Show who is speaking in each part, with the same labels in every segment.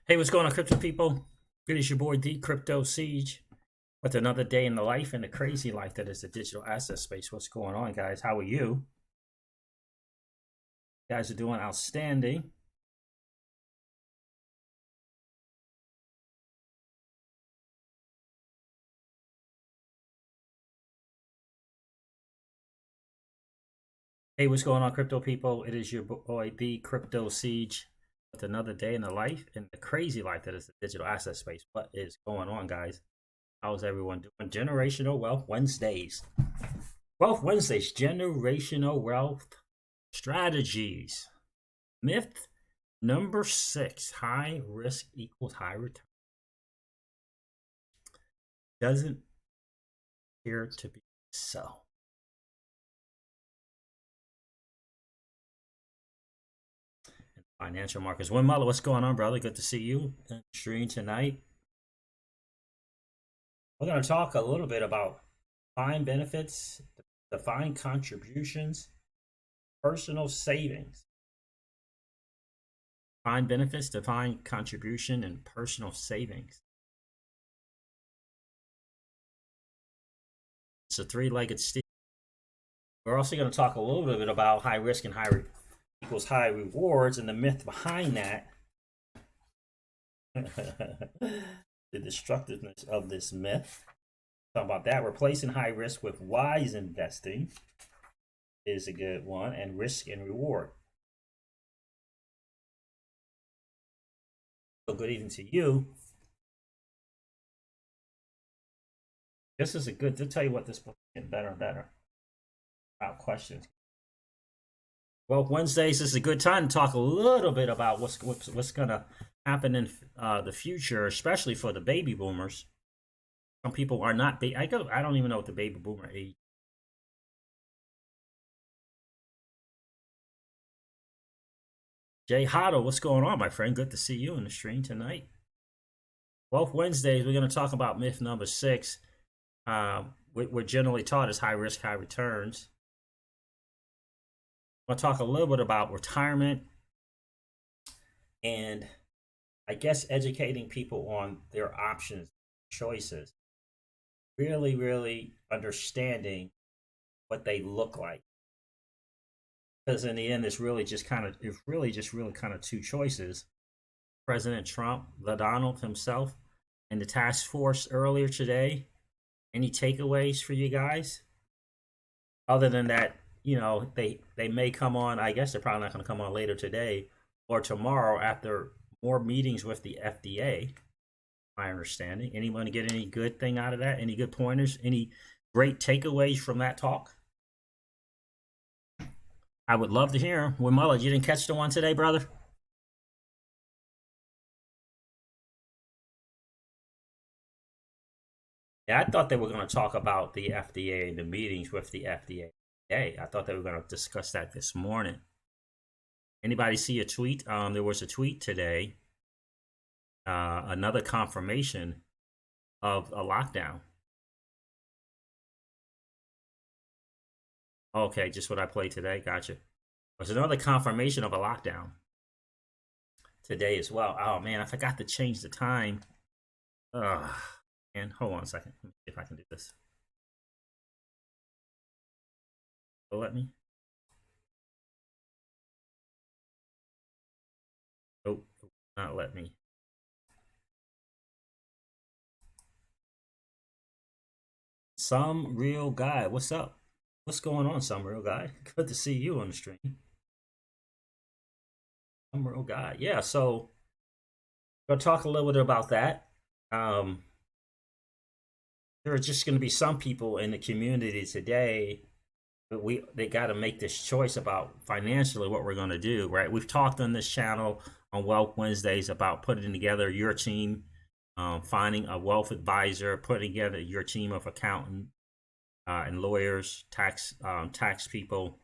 Speaker 1: Hey, what's going on, crypto people? It is your boy D Crypto Siege with another day in the life and the crazy life that is the digital asset space. What's going on, guys? How are you? You guys are doing outstanding. Hey, what's going on, crypto people? It is your boy D Crypto Siege with another day in the life and the crazy life that is the digital asset space. What is going on, guys? How's everyone doing? Generational Wealth Wednesdays. Wealth Wednesdays, generational wealth strategies. Myth number 6, high risk equals high return. Doesn't appear to be so. Financial markets. Win Muller, what's going on, brother? Good to see you in the stream tonight. We're going to talk a little bit about defined benefits, defined contributions, personal savings. Defined benefits, defined contribution, and personal savings. It's a three-legged steed. We're also going to talk a little bit about high risk and high equals high rewards and the myth behind that. The destructiveness of this myth. Talk about that. Replacing high risk with wise investing is a good one, and risk and reward. So good evening to you. This is a good to tell you what this book is getting better and better. About questions. Well, Wednesdays is a good time to talk a little bit about what's going to happen in the future, especially for the baby boomers. Some people are not. I don't even know what the baby boomer age. Jay Hotto, what's going on, my friend? Good to see you in the stream tonight. Wealth Wednesdays, we're going to talk about myth number 6. We're generally taught as high risk, high returns. I'll talk a little bit about retirement and I guess educating people on their options, choices, really understanding what they look like. Because in the end, it's really just kind of two choices. President Trump, the Donald himself, and the task force earlier today. Any takeaways for you guys? Other than that, they may come on. I guess they're probably not going to come on later today or tomorrow after more meetings with the FDA. My understanding. Anyone get any good thing out of that? Any good pointers? Any great takeaways from that talk? I would love to hear them. Well, Mullet, you didn't catch the one today, brother? Yeah, I thought they were going to talk about the FDA and the meetings with the FDA today. I thought they were going to discuss that this morning. Anybody see a tweet? There was a tweet today, another confirmation of a lockdown. Okay, just what I played today. Gotcha. There's another confirmation of a lockdown today as well. Oh man, I forgot to change the time. And hold on a second. Let me see if I can do this. Will let me? Nope, not let me. Some real guy. What's up? What's going on, some real guy? Good to see you on the stream. Some real guy. Yeah, so gonna talk a little bit about that. There are just going to be some people in the community today, but they got to make this choice about financially what we're going to do, right? We've talked on this channel on Wealth Wednesdays about putting together your team, finding a wealth advisor, putting together your team of accountants and lawyers, tax people,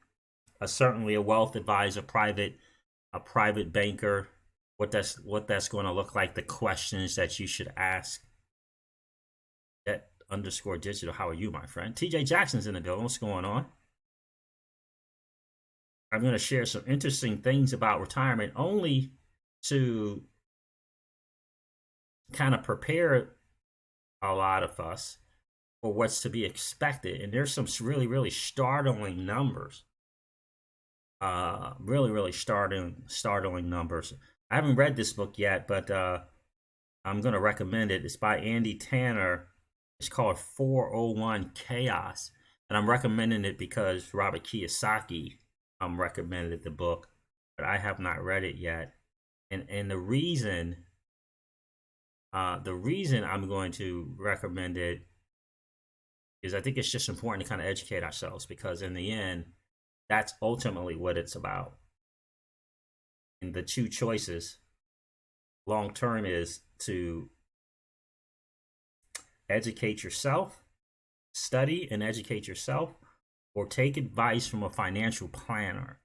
Speaker 1: certainly a wealth advisor, a private banker. What that's going to look like, the questions that you should ask. That underscore digital. How are you, my friend? TJ Jackson's in the building. What's going on? I'm going to share some interesting things about retirement only to kind of prepare a lot of us for what's to be expected. And there's some really, really startling numbers. Really, really startling numbers. I haven't read this book yet, but I'm going to recommend it. It's by Andy Tanner. It's called 401 Chaos. And I'm recommending it because Robert Kiyosaki recommended the book, but I have not read it yet. And the reason I'm going to recommend it is I think it's just important to kind of educate ourselves, because in the end, that's ultimately what it's about. And the two choices long term is to educate yourself, study and educate yourself, or take advice from a financial planner.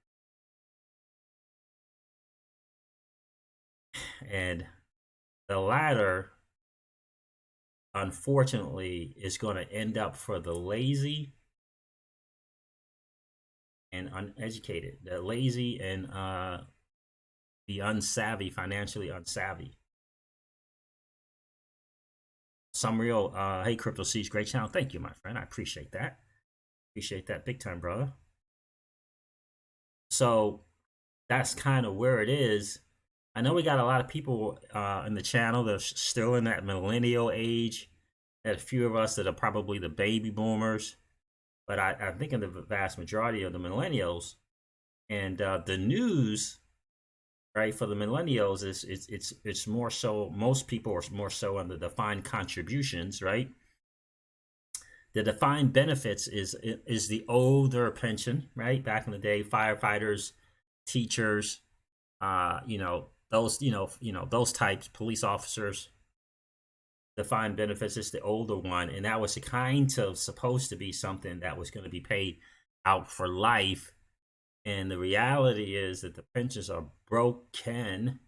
Speaker 1: And the latter, unfortunately, is going to end up for the lazy and uneducated, the lazy and the unsavvy, financially unsavvy. Some real, hey, Crypto Seeds, great channel. Thank you, my friend. I appreciate that. Appreciate that big time, brother. So that's kind of where it is. I know we got a lot of people in the channel that are still in that millennial age. There's a few of us that are probably the baby boomers, but I think in the vast majority of the millennials, and the news, right, for the millennials is it's more so, most people are more so on the defined contributions, right? The defined benefits is the older pension, right? Back in the day, firefighters, teachers, those those types, police officers. Defined benefits is the older one, and that was kind of supposed to be something that was going to be paid out for life. And the reality is that the pensions are broken.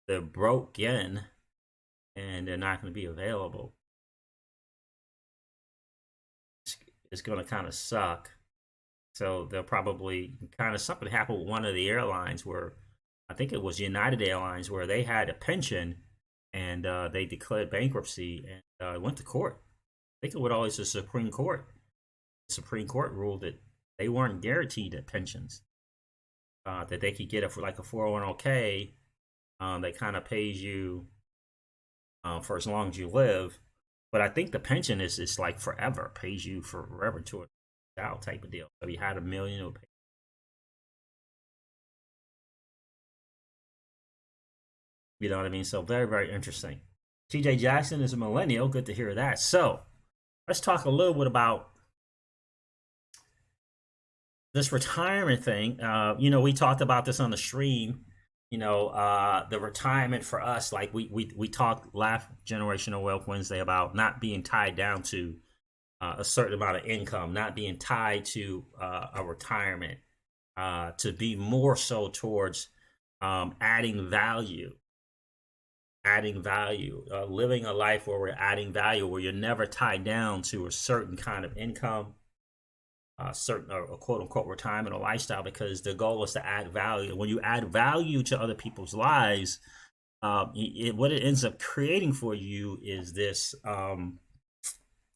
Speaker 1: They're broken, and they're not going to be available. It's going to kind of suck. So they'll probably kind of, something happened with one of the airlines where, I think it was United Airlines, where they had a pension and they declared bankruptcy and went to court. I think it was always the Supreme Court. The Supreme Court ruled that they weren't guaranteed the pensions, that they could get it for like a 401k that kind of pays you for as long as you live. But I think the pension is like forever, pays you forever to a child type of deal. So if you had $1 million, it would pay. You know what I mean? So very, very interesting. TJ Jackson is a millennial. Good to hear that. So let's talk a little bit about this retirement thing. We talked about this on the stream. The retirement for us, like we talked last Generational Wealth Wednesday about not being tied down to a certain amount of income, not being tied to a retirement, to be more so towards adding value, living a life where we're adding value, where you're never tied down to a certain kind of income, certain or quote unquote retirement or lifestyle, because the goal is to add value. When you add value to other people's lives, what it ends up creating for you is this,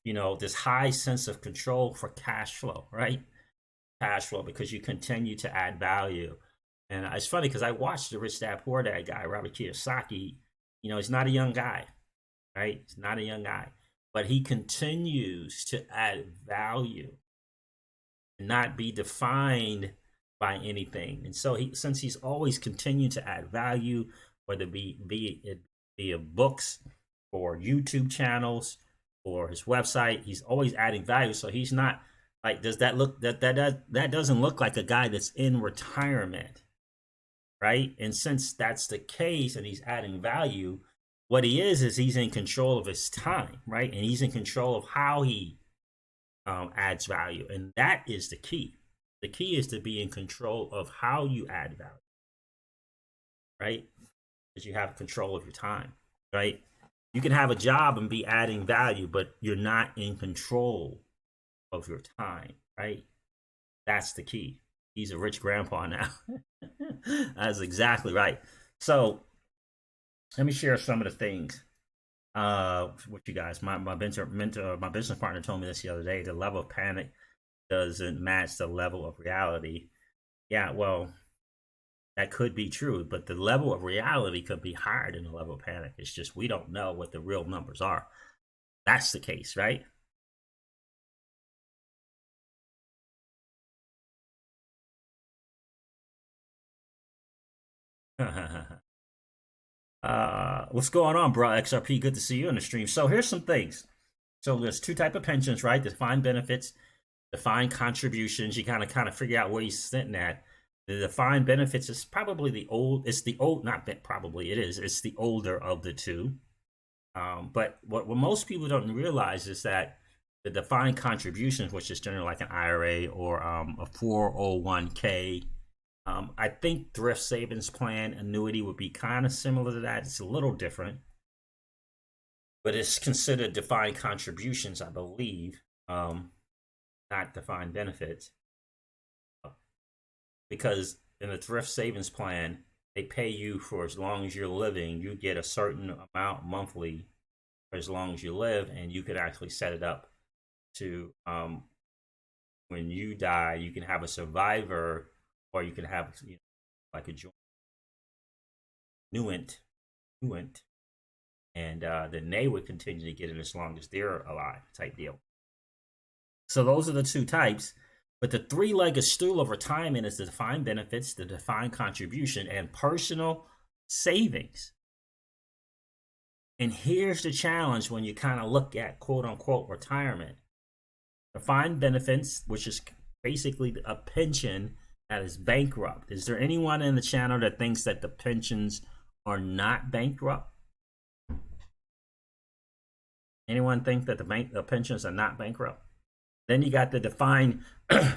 Speaker 1: this high sense of control for cash flow, right? Cash flow, because you continue to add value. And it's funny because I watched the Rich Dad Poor Dad guy, Robert Kiyosaki. He's not a young guy, right? He's not a young guy, but he continues to add value and not be defined by anything. And so since he's always continued to add value, whether it be via books or YouTube channels or his website, he's always adding value. So he's not like, does that look, that doesn't look like a guy that's in retirement, right? And since that's the case and he's adding value, what he is he's in control of his time, right? And he's in control of how he adds value. And that is the key. The key is to be in control of how you add value, right? Because you have control of your time, right? You can have a job and be adding value, but you're not in control of your time, right? That's the key. He's a rich grandpa now. That's exactly right. So let me share some of the things with you guys. My business partner told me this the other day. The level of panic doesn't match the level of reality. Yeah, well, that could be true, but the level of reality could be higher than the level of panic. It's just we don't know what the real numbers are. That's the case, right? What's going on, bro? XRP, good to see you on the stream. So here's some things. So there's two type of pensions, right? Defined benefits, defined contributions. You kind of figure out where you're sitting at. The defined benefits is probably the old. It's the old, not probably it is. It's the older of the two. But what most people don't realize is that the defined contributions, which is generally like an IRA or a 401k, I think thrift savings plan annuity would be kind of similar to that. It's a little different, but it's considered defined contributions, I believe, not defined benefits, because in a thrift savings plan, they pay you for as long as you're living. You get a certain amount monthly for as long as you live, and you could actually set it up to when you die, you can have a survivor, or you can have like a joint nuent, and then they would continue to get it as long as they're alive, type deal. So those are the two types. But the three-legged stool of retirement is the defined benefits, the defined contribution, and personal savings. And here's the challenge when you kind of look at quote unquote retirement. Defined benefits, which is basically a pension that is bankrupt. Is there anyone in the channel that thinks that the pensions are not bankrupt? Anyone think that the pensions are not bankrupt? Then you got the defined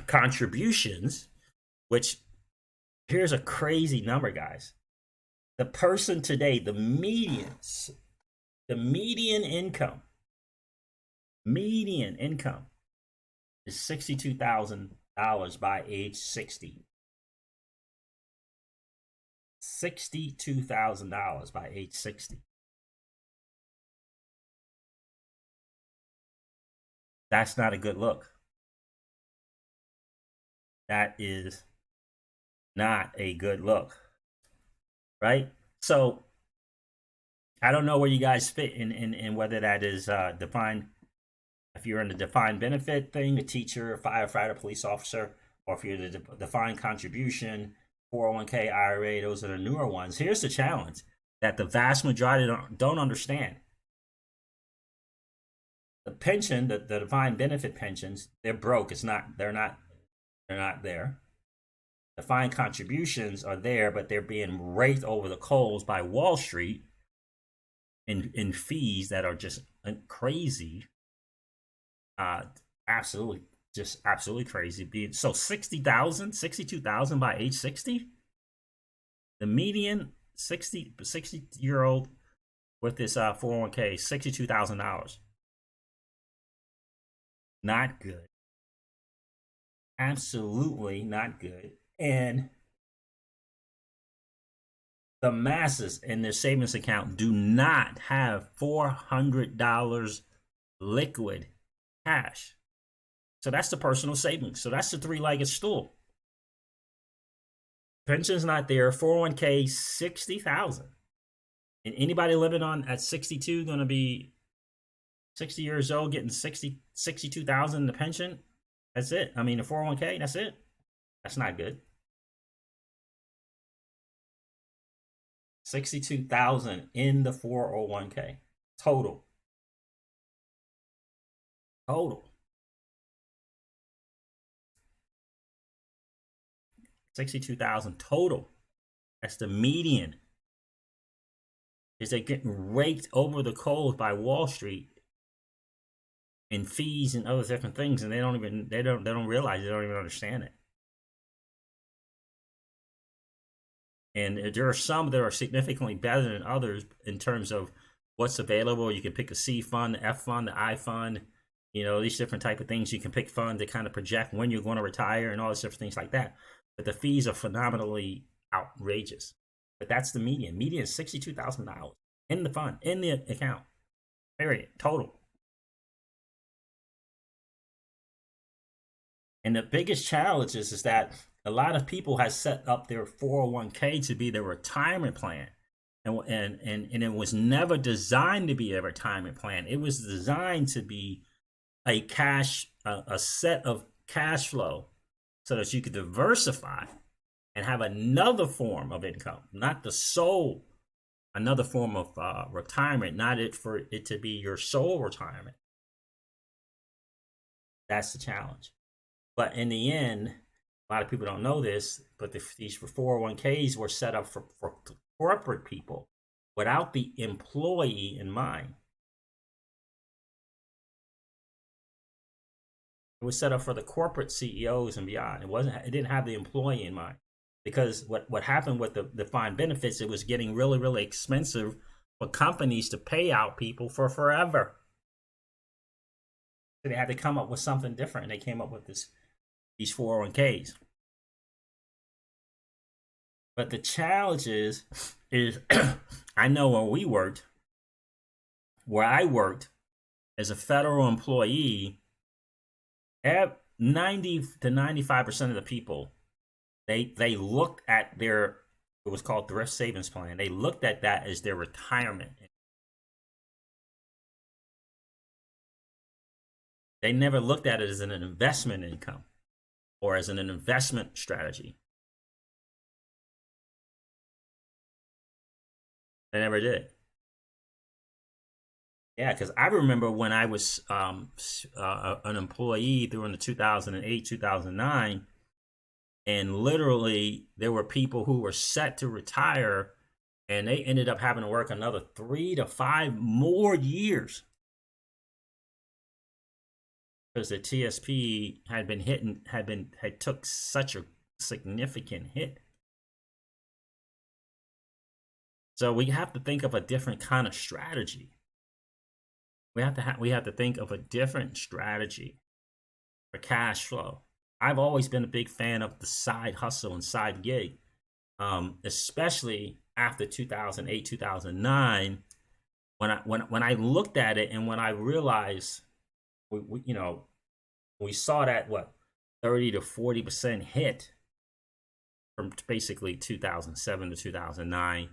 Speaker 1: contributions, which here's a crazy number, guys. The person today, the median income is $62,000 by age 60. $62,000 by age 60. That's not a good look. That is not a good look, right? So I don't know where you guys fit in whether that is defined. If you're in the defined benefit thing, a teacher, firefighter, police officer, or if you're the defined contribution, 401k, IRA, those are the newer ones. Here's the challenge that the vast majority don't understand. The pension, the defined benefit pensions, they're broke. They're not there. Defined contributions are there, but they're being raked over the coals by Wall Street in fees that are just crazy. Absolutely crazy. So 62,000 by age 60. The median 60-year-old with this 401k, $62,000. Not good. Absolutely not good. And the masses in their savings account do not have $400 liquid cash. So that's the personal savings. So that's the three-legged stool. Pension's not there. 401k, 60,000. And anybody living on at 62 going to be 60 years old getting 62,000 in the pension? That's it. I mean, the 401k, that's it. That's not good. 62,000 in the 401k total. 62,000 total. That's the median. Is they getting raked over the coals by Wall Street in fees and other different things, and they don't realize, they don't even understand it. And there are some that are significantly better than others in terms of what's available. You can pick a C fund, the F fund, the I fund, these different type of things. You can pick funds that kind of project when you're going to retire and all these different things like that. But the fees are phenomenally outrageous. But that's the median. Median is $62,000. in the fund, in the account, period, total. And the biggest challenge is that a lot of people have set up their 401k to be their retirement plan. And it was never designed to be a retirement plan. It was designed to be a set of cash flow so that you could diversify and have another form of income, not the sole, another form of retirement, not it for it to be your sole retirement. That's the challenge. But in the end, a lot of people don't know this, but these 401ks were set up for corporate people without the employee in mind. It was set up for the corporate CEOs and beyond. It didn't have the employee in mind. Because what happened with the defined benefits, it was getting really, really expensive for companies to pay out people for forever. So they had to come up with something different, and they came up with these 401ks. But the challenge is I know where I worked as a federal employee, 90 to 95% of the people, they looked at it was called thrift savings plan. They looked at that as their retirement. They never looked at it as an investment income or as an investment strategy. They never did. Yeah, because I remember when I was an employee during the 2008, 2009, and literally there were people who were set to retire, and they ended up having to work another 3 to 5 more years because the TSP had took such a significant hit. So we have to think of a different kind of strategy. We have to think of a different strategy for cash flow. I've always been a big fan of the side hustle and side gig, especially after 2008, 2009, when I looked at it and when I realized we saw that 30 to 40% hit from basically 2007 to 2009,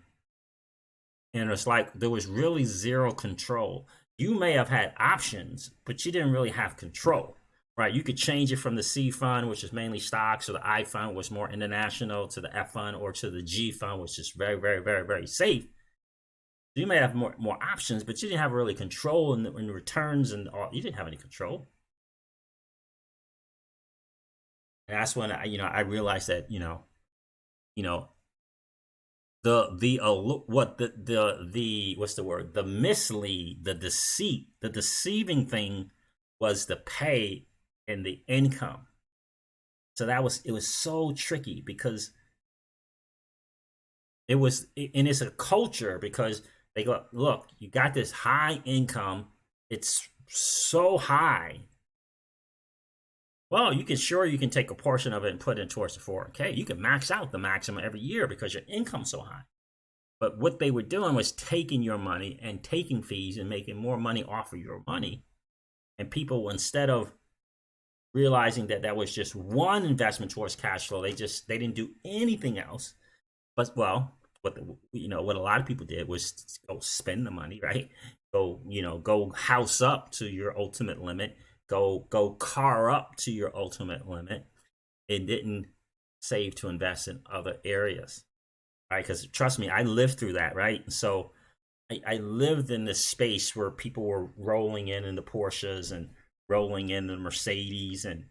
Speaker 1: and it's like there was really zero control. You may have had options, but you didn't really have control, right? You could change it from the C fund, which is mainly stocks, or the I fund, which is more international, to the F fund, or to the G fund, which is very, very, very, very safe. You may have more options, but you didn't have really control in the returns and all. You didn't have any control. And that's when I realized that what's the word? The mislead, the deceit, the deceiving thing was the pay and the income. So it was so tricky because it's a culture because they go, look, you got this high income, it's so high. Well, you can take a portion of it and put it towards the 401k. You can max out the maximum every year because your income's so high. But what they were doing was taking your money and taking fees and making more money off of your money. And people, instead of realizing that was just one investment towards cash flow, they didn't do anything else. But what a lot of people did was go spend the money, right? Go house up to your ultimate limit. Go car up to your ultimate limit. It didn't save to invest in other areas, right? Because trust me, I lived through that, right? So I lived in this space where people were rolling in the Porsches and rolling in the Mercedes and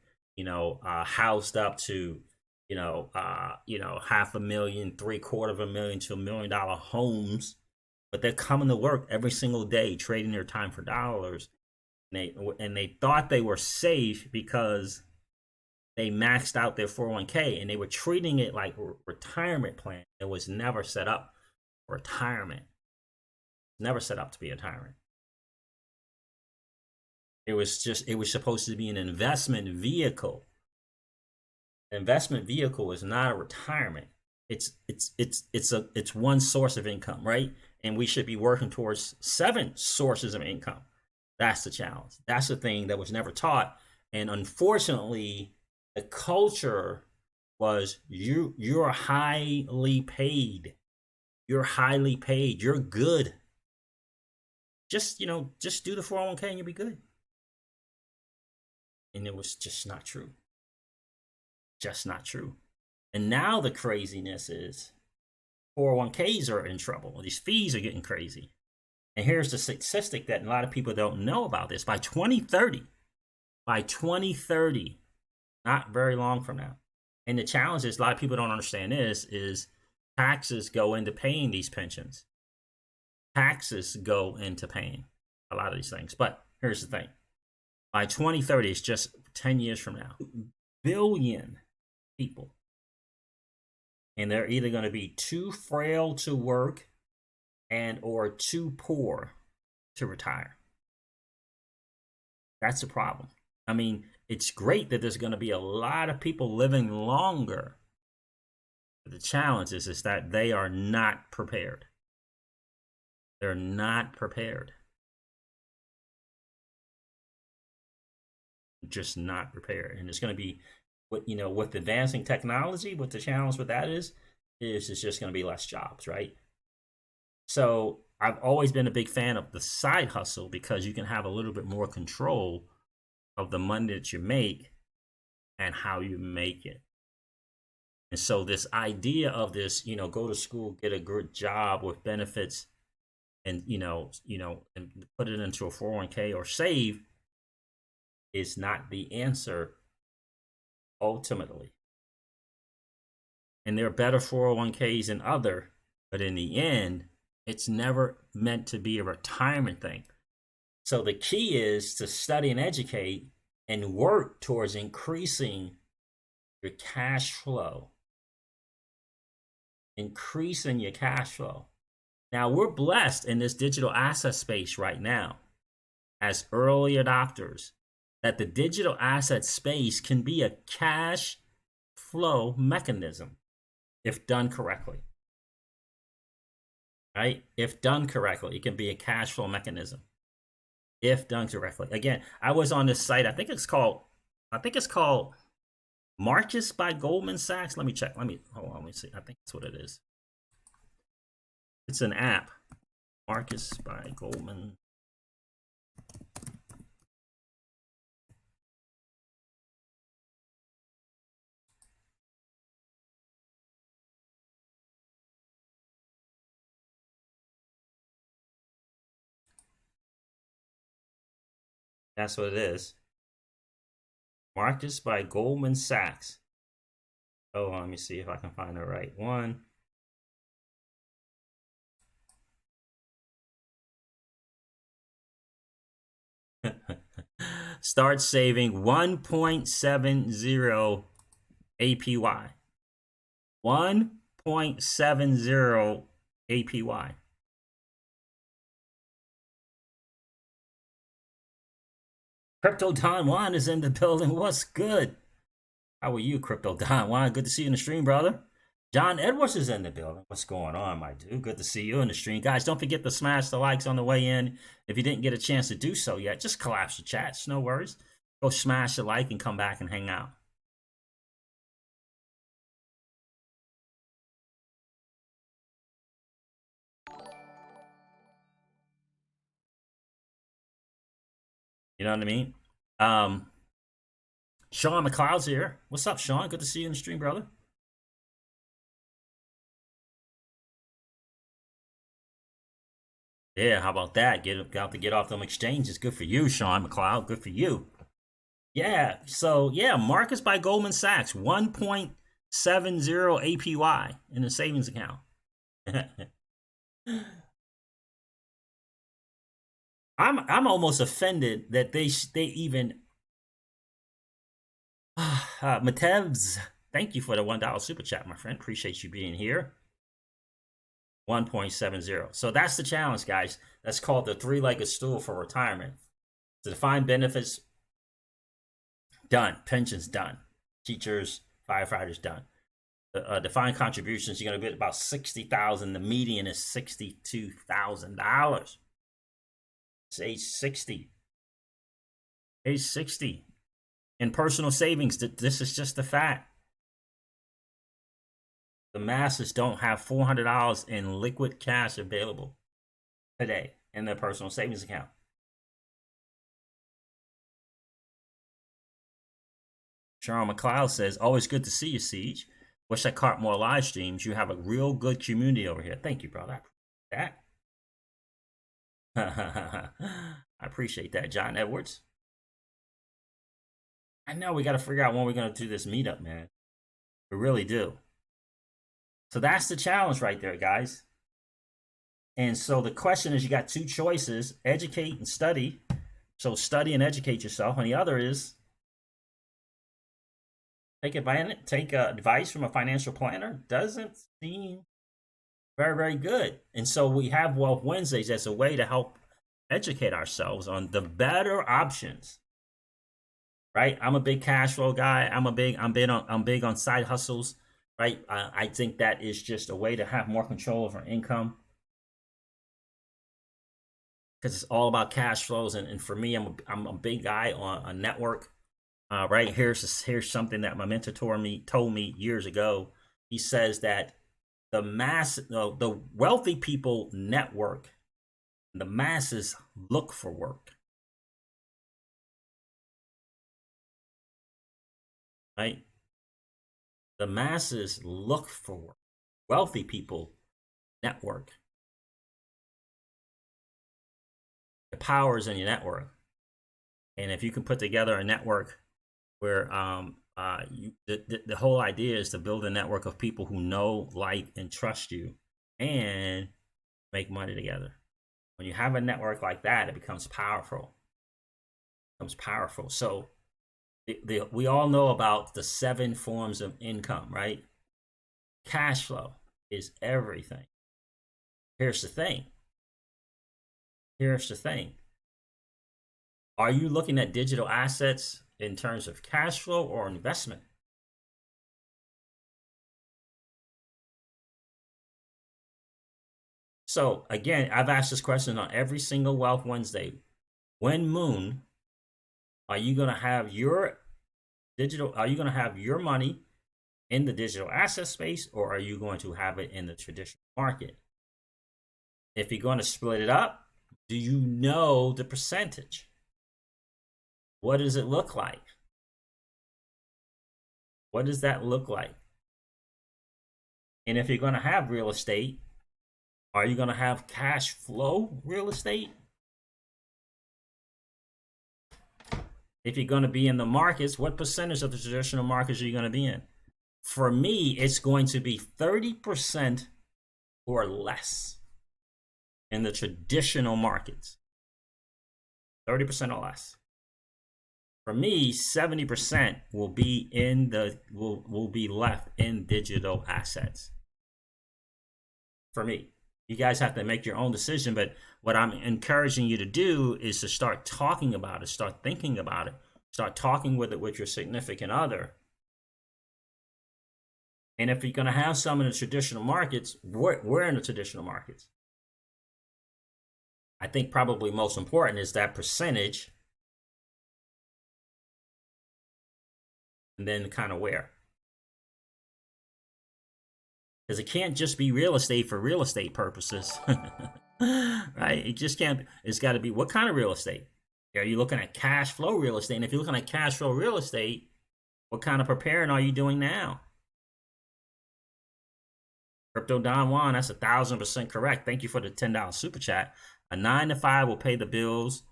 Speaker 1: housed up to $500,000, $750,000 to $1 million homes, but they're coming to work every single day trading their time for dollars. And they thought they were safe because they maxed out their 401k and they were treating it like a retirement plan. It was never set up for retirement. Never set up to be a retirement. It was supposed to be an investment vehicle. An investment vehicle is not a retirement. it's one source of income, right? And we should be working towards 7 sources of income. That's the challenge. That's the thing that was never taught. And unfortunately, the culture was you're highly paid. You're highly paid. You're good. Just do the 401k and you'll be good. And it was just not true. Just not true. And now the craziness is 401ks are in trouble. These fees are getting crazy. And here's the statistic that a lot of people don't know about this. By 2030, not very long from now. And the challenge is a lot of people don't understand this is taxes go into paying these pensions. Taxes go into paying a lot of these things. But here's the thing. By 2030, it's just 10 years from now, billion people. And they're either going to be too frail to work and or too poor to retire. That's the problem. I mean, it's great that there's going to be a lot of people living longer. But the challenge is that they are not prepared. They're not prepared. Just not prepared. And it's going to be, with advancing technology, what the challenge with that is it's just going to be less jobs, right? So I've always been a big fan of the side hustle because you can have a little bit more control of the money that you make and how you make it. And so this idea of this, go to school, get a good job with benefits, and and put it into a 401k or save is not the answer ultimately. And there are better 401ks than other, but in the end, it's never meant to be a retirement thing. So the key is to study and educate and work towards increasing your cash flow. Increasing your cash flow. Now, we're blessed in this digital asset space right now as early adopters that the digital asset space can be a cash flow mechanism if done correctly. Right? If done correctly, it can be a cash flow mechanism. If done correctly. Again, I was on this site. I think it's called Marcus by Goldman Sachs. Let me check. Let me see. I think that's what it is. It's an app. Marcus by Goldman. That's what it is. Marcus by Goldman Sachs. Oh, let me see if I can find the right one. Start saving 1.70 APY. 1.70 APY. Crypto Don Juan is in the building. What's good? How are you, Crypto Don Juan? Good to see you in the stream, brother. John Edwards is in the building. What's going on, my dude? Good to see you in the stream. Guys, don't forget to smash the likes on the way in. If you didn't get a chance to do so yet, just collapse the chats. No worries. Go smash the like and come back and hang out. You know what I mean? Sean McLeod's here. What's up, Sean? Good to see you in the stream, brother. Yeah, how about that? Get off them exchanges. Good for you, Sean McLeod. Good for you. Yeah. So yeah, Marcus by Goldman Sachs, 1.70 APY in the savings account. I'm almost offended that they even Matevs. Thank you for the $1 super chat, my friend. Appreciate you being here. 1.70. So that's the challenge, guys. That's called the three-legged stool for retirement. The defined benefits done, pensions done, teachers, firefighters done. defined contributions, you're going to get about 60,000. The median is $62,000. It's age 60. Age 60. In personal savings, this is just a fact. The masses don't have $400 in liquid cash available today in their personal savings account. Sharon McLeod says, always good to see you, Siege. Wish I caught more live streams. You have a real good community over here. Thank you, brother. I appreciate that. I appreciate that, John Edwards. I know we got to figure out when we're going to do this meetup, man. We really do. So that's the challenge right there, guys. And so the question is, you got two choices: educate and study. So study and educate yourself. And the other is take advice from a financial planner. Doesn't seem very, very good. And so we have Wealth Wednesdays as a way to help educate ourselves on the better options. Right? I'm a big cash flow guy. I'm big on side hustles. Right? I think that is just a way to have more control over income, because it's all about cash flows. And for me, I'm a big guy on a network. Right, here's something that my mentor told me years ago. He says that the wealthy people network, the masses look for work. Right? The masses look for work. Wealthy people network. The power is in your network. And if you can put together a network where the whole idea is to build a network of people who know, like, and trust you and make money together. When you have a network like that, it becomes powerful. So we all know about the 7 forms of income, right? Cash flow is everything. Here's the thing. Are you looking at digital assets in terms of cash flow or investment? So again, I've asked this question on every single Wealth Wednesday. When moon, are you going to have your money in the digital asset space, or are you going to have it in the traditional market? If you're going to split it up, do you know the percentage? What does it look like? What does that look like? And if you're going to have real estate, are you going to have cash flow real estate? If you're going to be in the markets, what percentage of the traditional markets are you going to be in? For me, it's going to be 30% or less in the traditional markets. 30% or less. For me, 70% will be will be left in digital assets. For me, you guys have to make your own decision, but what I'm encouraging you to do is to start talking about it, start thinking about it, start talking with your significant other. And if you're going to have some in the traditional markets, we're in the traditional markets. I think probably most important is that percentage, and then kind of where. Because it can't just be real estate for real estate purposes. Right? It just can't. It's got to be, what kind of real estate? Are you looking at cash flow real estate? And if you're looking at cash flow real estate, what kind of preparing are you doing now? Crypto Don Juan, that's 1,000% correct. Thank you for the $10 super chat. A 9 to 5 will pay the bills.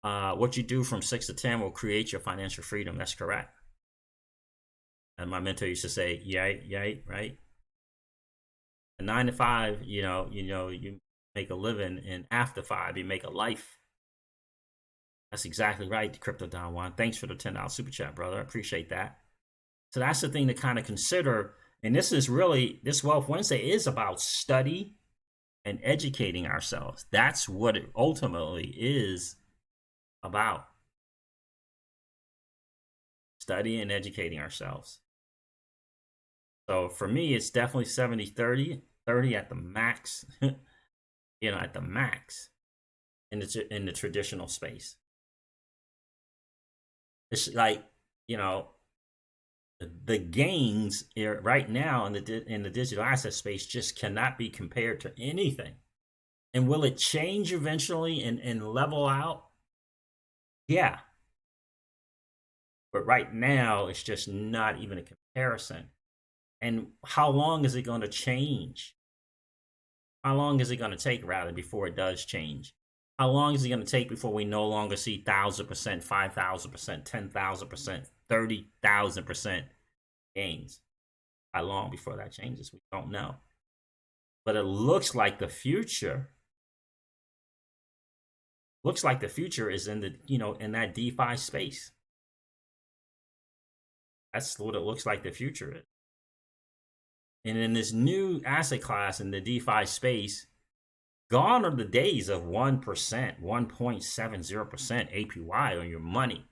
Speaker 1: What you do from 6 to 10 will create your financial freedom. That's correct. And my mentor used to say, "Yay, right? A 9 to 5, you make a living, and after 5, you make a life." That's exactly right, Crypto Don Juan. Thanks for the $10 super chat, brother. I appreciate that. So that's the thing to kind of consider. And this Wealth Wednesday is about study and educating ourselves. That's what it ultimately is about. Study and educating ourselves. So for me, it's definitely 70-30, 30 at the max, at the max in the traditional space. It's like, you know, the gains right now in the digital asset space just cannot be compared to anything. And will it change eventually and level out? Yeah. But right now, it's just not even a comparison. And how long is it going to change? How long is it going to take, rather, before it does change? How long is it going to take before we no longer see 1,000%, 5,000%, 10,000%, 30,000% gains? How long before that changes? We don't know. But it looks like the future is in in that DeFi space. That's what it looks like the future is. And in this new asset class in the DeFi space, gone are the days of 1%, 1.70% APY on your money.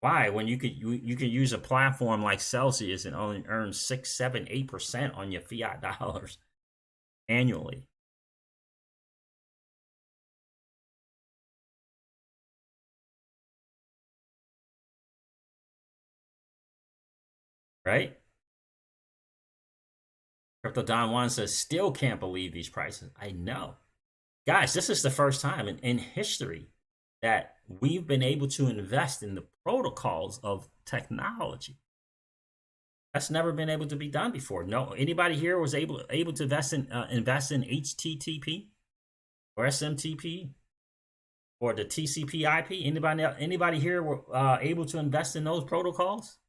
Speaker 1: Why? When you could use a platform like Celsius and only earn 6, 7, 8% on your fiat dollars annually. Right? Crypto Don Juan says, still can't believe these prices. I know. Guys, this is the first time in history that we've been able to invest in the protocols of technology. That's never been able to be done before. No, anybody here was able to invest in HTTP or SMTP or the TCP/IP. Anybody here were able to invest in those protocols?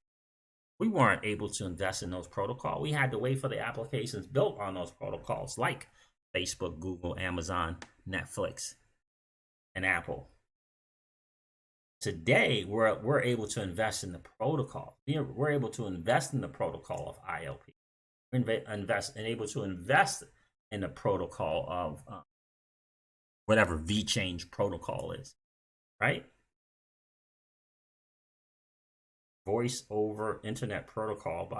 Speaker 1: We weren't able to invest in those protocols. We had to wait for the applications built on those protocols, like Facebook, Google, Amazon, Netflix, and Apple. Today, we're able to invest in the protocol. We're able to invest in the protocol of ILP. We're able to invest in the protocol of whatever VChange protocol is, right? Voice over Internet protocol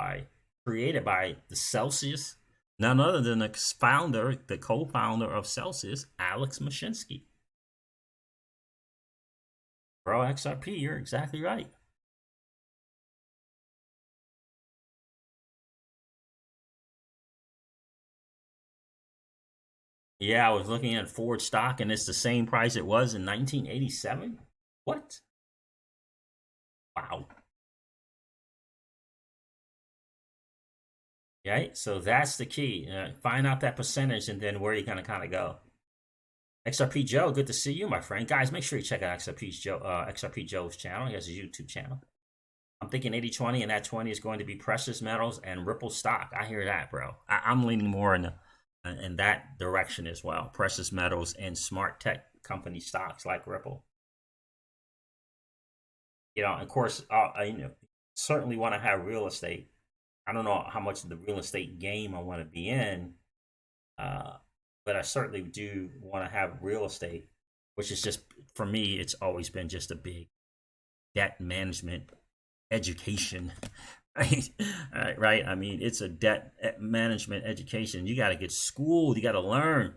Speaker 1: created by the Celsius, none other than the co-founder of Celsius, Alex Mashinsky. Bro, XRP, you're exactly right. Yeah, I was looking at Ford stock and it's the same price it was in 1987. What? Wow. Right? So that's the key. Find out that percentage and then where you're going to kind of go. XRP Joe, good to see you, my friend. Guys, make sure you check out XRP Joe's channel. He has a YouTube channel. I'm thinking 80-20, and that 20 is going to be precious metals and Ripple stock. I hear that, bro. I'm leaning more in that direction as well. Precious metals and smart tech company stocks like Ripple. Of course, certainly want to have real estate. I don't know how much of the real estate game I want to be in, but I certainly do want to have real estate, which is just, for me, it's always been just a big debt management education, right? Right. I mean, it's a debt management education. You got to get schooled. You got to learn,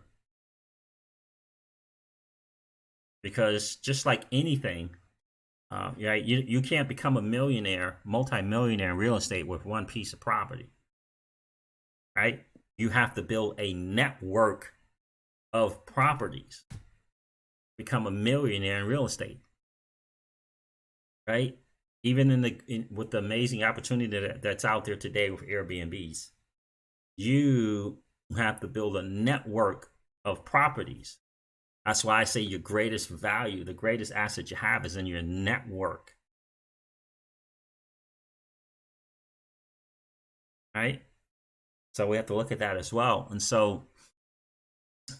Speaker 1: because just like anything, right? You can't become a multi-millionaire in real estate with one piece of property, right? You have to build a network of properties, become a millionaire in real estate, right? Even with the amazing opportunity that's out there today with Airbnbs, you have to build a network of properties. That's why I say your greatest value, the greatest asset you have, is in your network, right? So we have to look at that as well. And so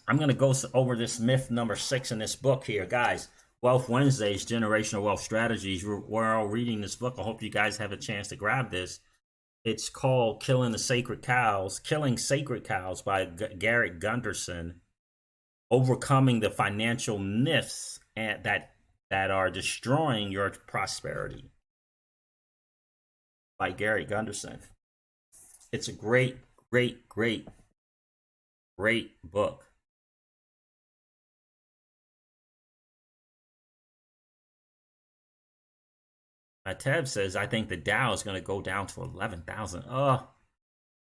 Speaker 1: I'm going to go over this myth number 6 in this book here, guys. Wealth Wednesdays, Generational Wealth Strategies. We're all reading this book. I hope you guys have a chance to grab this. It's called Killing Sacred Cows by Garrett Gunderson. Overcoming the financial myths that are destroying your prosperity. by Gary Gunderson. It's a great, great, great, great book. Teb says, I think the Dow is going to go down to 11,000. Oh,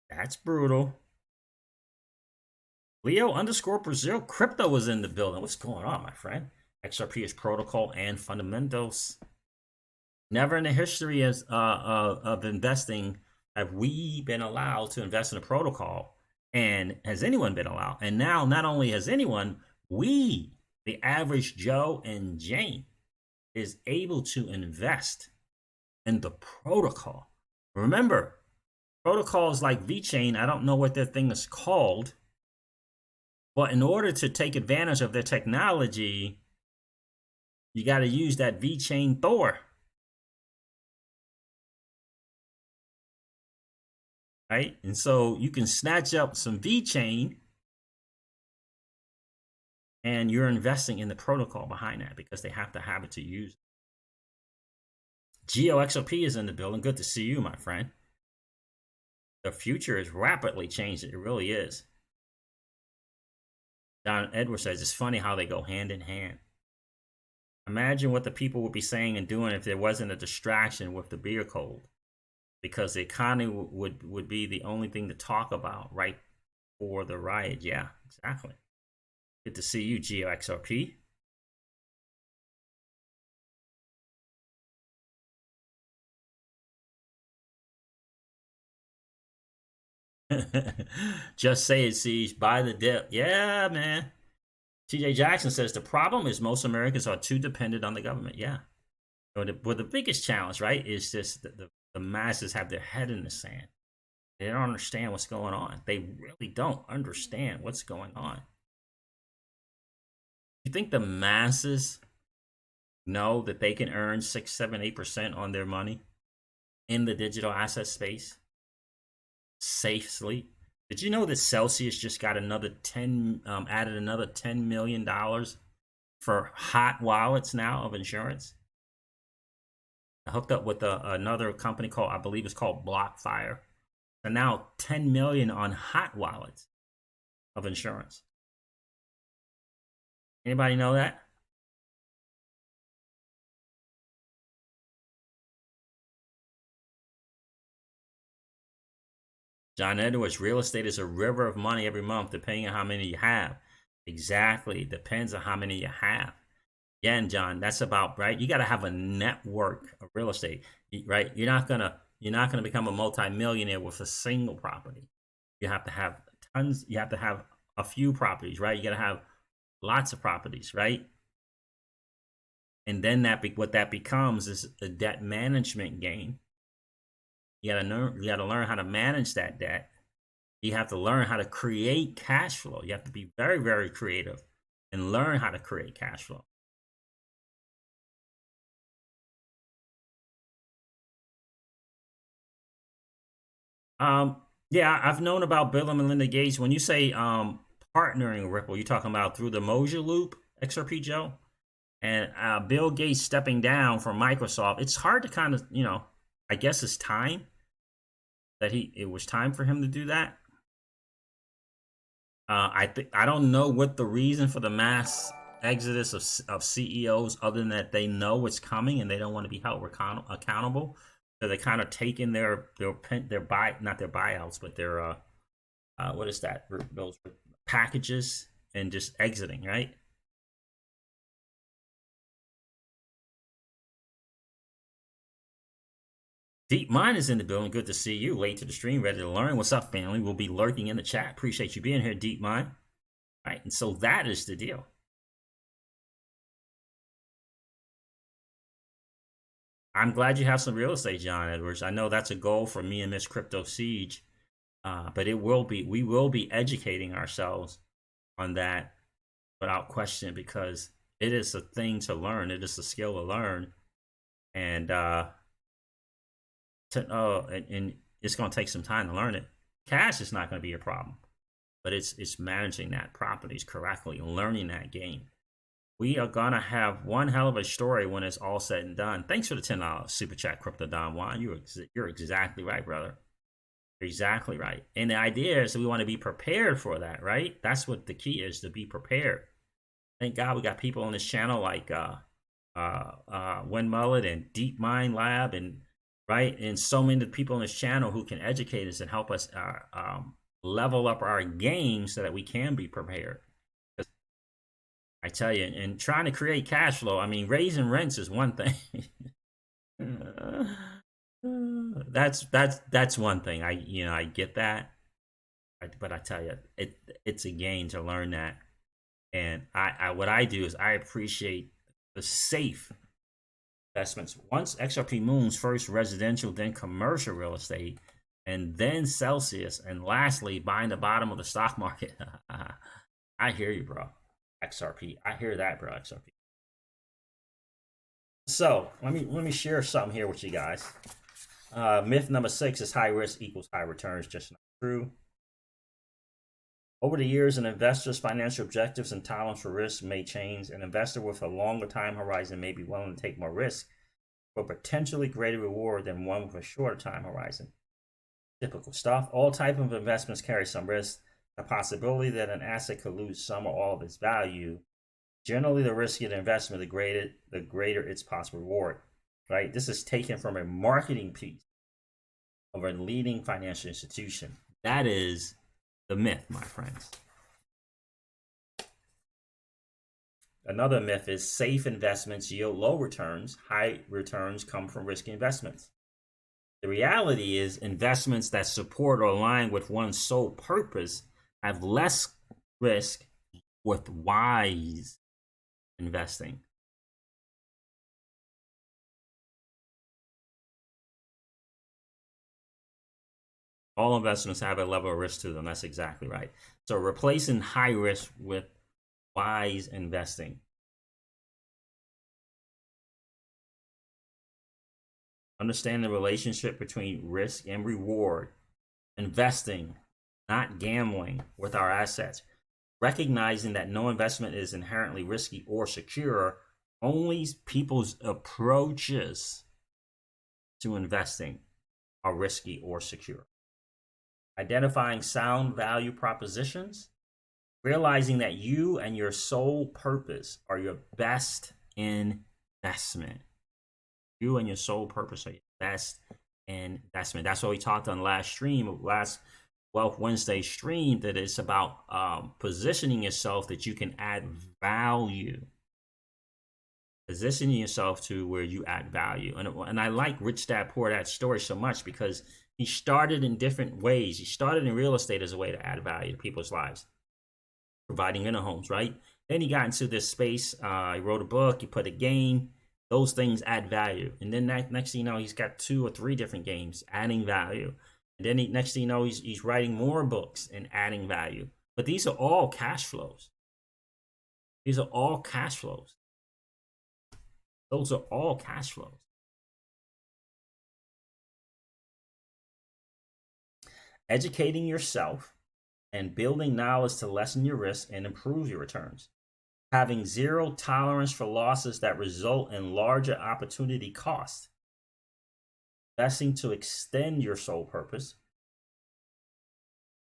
Speaker 1: that's brutal. Leo underscore Brazil crypto is in the building. What's going on, my friend? XRP is protocol and fundamentals. Never in the history of investing have we been allowed to invest in a protocol, and has anyone been allowed? And now, not only has anyone, we, the average Joe and Jane, is able to invest in the protocol. Remember, protocols like VeChain, I don't know what their thing is called, but in order to take advantage of their technology, you got to use that VeChain Thor. Right? And so you can snatch up some VeChain and you're investing in the protocol behind that because they have to have it to use it. GeoXOP is in the building. Good to see you, my friend. The future is rapidly changing. It really is. Don Edwards says, it's funny how they go hand in hand. Imagine what the people would be saying and doing if there wasn't a distraction with the beer cold. Because the economy would be the only thing to talk about right for the riot. Yeah, exactly. Good to see you, GeoXRP. Just say it, Siege. Buy the dip. Yeah, man. TJ Jackson says the problem is most Americans are too dependent on the government. Yeah. But the biggest challenge, right, is just the masses have their head in the sand. They don't understand what's going on. They really don't understand what's going on. You think the masses know that they can earn 6, 7, 8% on their money in the digital asset space safely? Did you know that Celsius just got another added another $10 million for hot wallets now of insurance? I hooked up with another company called, I believe it's called BlockFire. And now 10 million on hot wallets of insurance. Anybody know that? John Edwards, real estate is a river of money every month, depending on how many you have. Exactly. It depends on how many you have. Again, John, that's about, right? You got to have a network of real estate, right? You're not gonna become a multimillionaire with a single property. You have to have tons. You have to have a few properties, right? You got to have lots of properties, right? And then what that becomes is a debt management game. You got to learn how to manage that debt. You have to learn how to create cash flow. You have to be very, very creative and learn how to create cash flow. Yeah, I've known about Bill and Melinda Gates. When you say partnering Ripple, you're talking about through the Moja Loop, XRP Joe, and Bill Gates stepping down from Microsoft. It's hard to kind of, I guess it's time that it was time for him to do that. I don't know what the reason for the mass exodus of CEOs other than that they know it's coming and they don't want to be held accountable. So they kind of taking their not their buyouts, but their what is that? Those packages and just exiting, right? Deep Mind is in the building. Good to see you. Late to the stream, ready to learn. What's up, family? We'll be lurking in the chat. Appreciate you being here, Deep Mind. All right, and so that is the deal. I'm glad you have some real estate, John Edwards. I know that's a goal for me and Miss Crypto Siege, but we will be educating ourselves on that without question because it is a thing to learn. It is a skill to learn, and and it's going to take some time to learn it. Cash is not going to be a problem, but it's managing that properties correctly and learning that game. we are gonna have one hell of a story when it's all said and done. Thanks for the $10 super chat, Crypto Don Juan. You're exactly right, brother. You're exactly right. And the idea is that we want to be prepared for that, right? That's what the key is, to be prepared. Thank God we got people on this channel like Win Mullet and Deep Mind Lab, and right, and so many people on this channel who can educate us and help us level up our game so that we can be prepared. I tell you, and trying to create cash flow. I mean, raising rents is one thing. that's one thing. I get that, but I tell you, it's a gain to learn that. And I what I do is I appreciate the safe investments. Once XRP moons, first residential, then commercial real estate, and then Celsius, and lastly buying the bottom of the stock market. I hear you, bro. XRP. I hear that, bro. XRP. So let me share something here with you guys. Myth number 6 is high risk equals high returns. Just not true. Over the years, an investor's financial objectives and tolerance for risk may change. An investor with a longer time horizon may be willing to take more risk for potentially greater reward than one with a shorter time horizon. Typical stuff. All types of investments carry some risk. The possibility that an asset could lose some or all of its value. Generally, the riskier the investment, the greater its possible reward. Right? This is taken from a marketing piece of a leading financial institution. That is the myth, my friends. Another myth is safe investments yield low returns. High returns come from risky investments. The reality is investments that support or align with one's sole purpose have less risk with wise investing. All investments have a level of risk to them. That's exactly right. So replacing high risk with wise investing. Understand the relationship between risk and reward. Investing, not gambling with our assets. Recognizing that no investment is inherently risky or secure. Only people's approaches to investing are risky or secure. Identifying sound value propositions. Realizing that you and your sole purpose are your best investment. You and your sole purpose are your best investment. That's what we talked on last Wealth Wednesday stream, that it's about positioning yourself that you can add value. Positioning yourself to where you add value. And I like Rich Dad Poor Dad story so much because he started in different ways. He started in real estate as a way to add value to people's lives, providing rental homes, right? Then he got into this space. He wrote a book. He put a game. Those things add value. And then next thing you know, he's got 2 or 3 different games adding value. And then next thing you know, he's writing more books and adding value. But these are all cash flows. These are all cash flows. Those are all cash flows. Educating yourself and building knowledge to lessen your risk and improve your returns. Having zero tolerance for losses that result in larger opportunity costs. Investing to extend your sole purpose.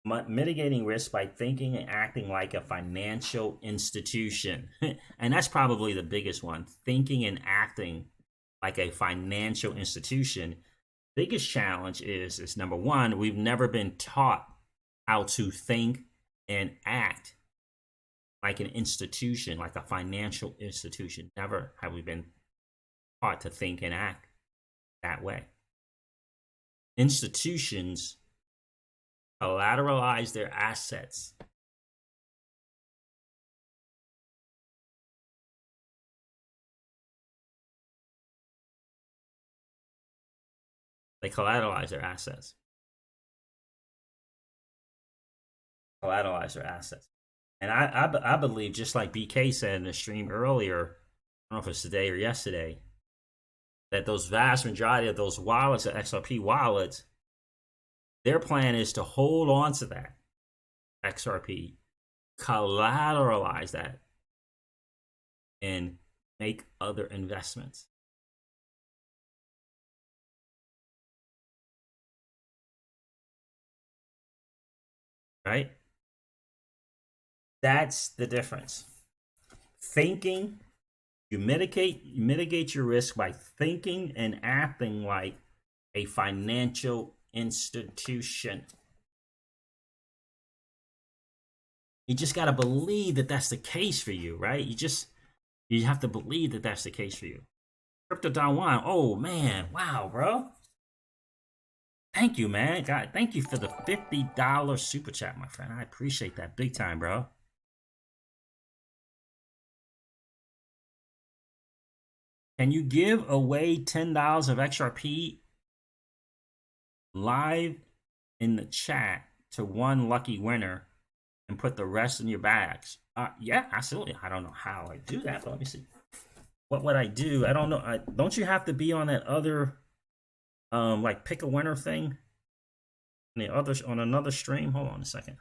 Speaker 1: Mitigating risk by thinking and acting like a financial institution. And that's probably the biggest one. Thinking and acting like a financial institution. Biggest challenge is number one, we've never been taught how to think and act like an institution, like a financial institution. Never have we been taught to think and act that way. Institutions collateralize their assets. They collateralize their assets. Collateralize their assets. And I believe, just like BK said in the stream earlier, I don't know if it's today or yesterday, that those vast majority of those wallets, the XRP wallets, their plan is to hold on to that XRP, collateralize that, and make other investments. Right? That's the difference. Thinking, you mitigate your risk by thinking and acting like a financial institution. You just got to believe that that's the case for you, right? You have to believe that that's the case for you. Crypto Don Juan, oh man, wow, bro. Thank you, man. God, thank you for the $50 super chat, my friend. I appreciate that big time, bro. Can you give away $10 of XRP live in the chat to one lucky winner and put the rest in your bags? Yeah, absolutely. I don't know how I do that, but let me see. What would I do? I don't know. Don't you have to be on that other, like pick a winner thing? On another stream? Hold on a second.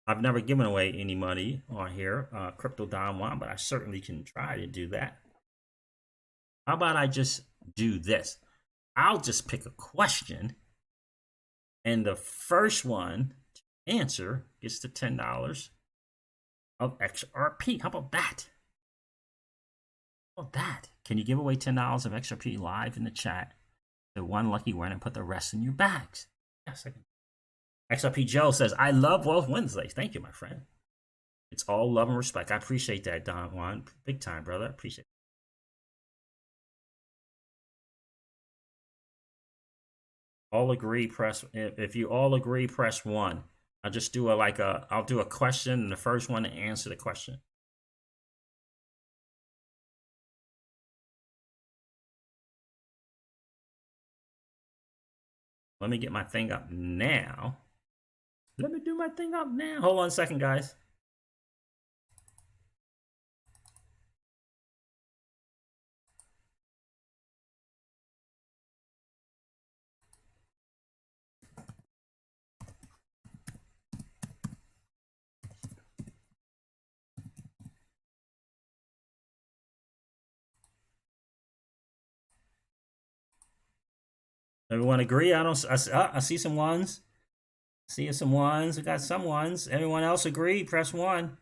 Speaker 1: I've never given away any money on here, Crypto Don Juan, but I certainly can try to do that. How about I just do this? I'll just pick a question, and the first one to answer gets the $10 of XRP. How about that? How about that? Can you give away $10 of XRP live in the chat to one lucky winner and put the rest in your bags? Yes, I can. XRP Joe says, I love Wealth Wednesdays. Thank you, my friend. It's all love and respect. I appreciate that, Don Juan. Big time, brother. I appreciate it. All agree, press. If you all agree, press 1. I'll just do I'll do a question, and the first one to answer the question. Let me get my thing up now. Let me do my thing up now. Hold on a second, guys. Everyone agree? I see some ones. See some ones. We got some ones. Everyone else agree? Press 1.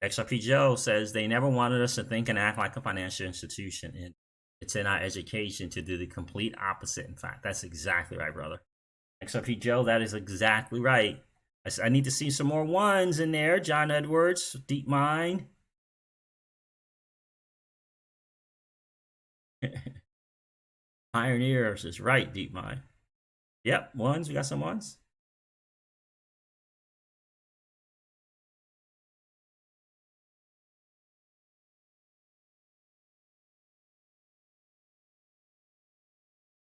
Speaker 1: XRP Joe says they never wanted us to think and act like a financial institution, and it's in our education to do the complete opposite. In fact, that's exactly right, brother. XRP Joe, that is exactly right. I need to see some more ones in there. John Edwards, Deep Mind. Pioneers is right, Deep Mind. Yep, ones. We got some ones.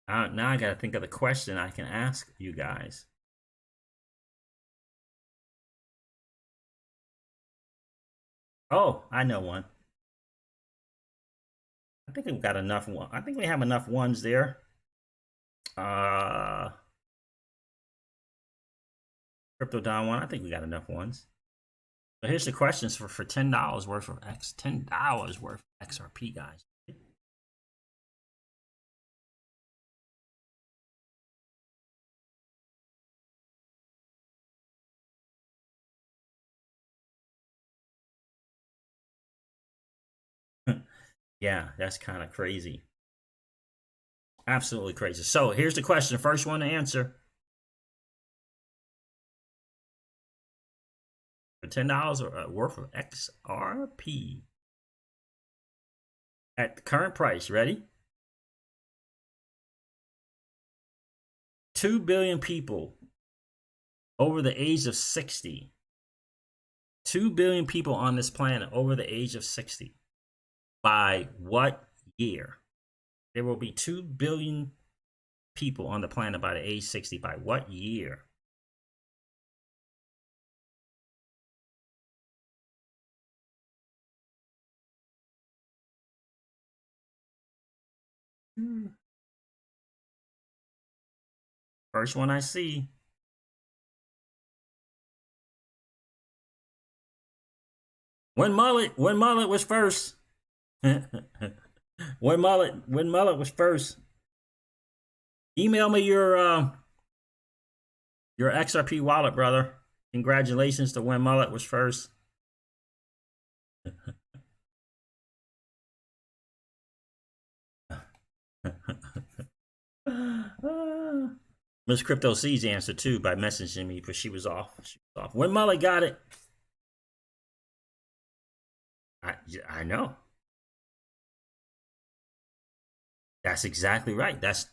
Speaker 1: Now I got to think of the question I can ask you guys. Oh, I know one. I think we've got enough. I think we have enough ones there. Crypto Don one. I think we got enough ones. So here's the questions for $10 worth of $10 worth of XRP, guys. Yeah, that's kind of crazy. Absolutely crazy. So here's the question. First one to answer. For $10 worth of XRP. At the current price, ready? 2 billion people over the age of 60. 2 billion people on this planet over the age of 60. By what year? There will be 2 billion people on the planet by the age 60. By what year? First one I see. When mullet was first. when mullet was first. Email me your XRP wallet, brother. Congratulations to when mullet was first. Miss Crypto C's answered too by messaging me, but she was off. When mullet got it. I know. That's exactly right. That's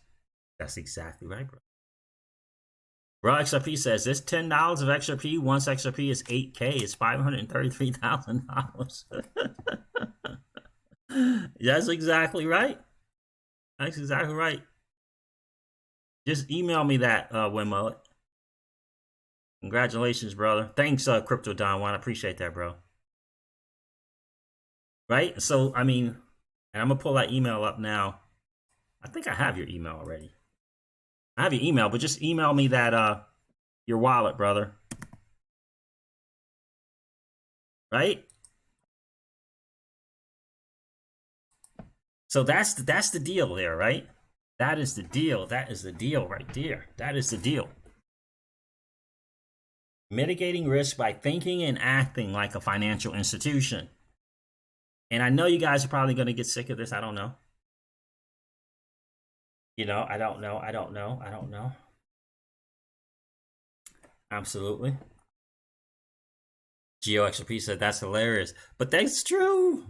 Speaker 1: exactly right, bro. Bro, XRP says this $10 of XRP, once XRP is 8K, it's $533,000. That's exactly right. That's exactly right. Just email me that, Win Mullet. Congratulations, brother. Thanks, Crypto Don Juan. I appreciate that, bro. Right? So, I mean, and I'm going to pull that email up now. I think I have your email already. I have your email, but just email me that your wallet, brother. Right? So that's the deal there, right? That is the deal. That is the deal right there. That is the deal. Mitigating risk by thinking and acting like a financial institution. And I know you guys are probably going to get sick of this. I don't know. You know, I don't know. Absolutely. GeoXRP said that's hilarious, but that's true,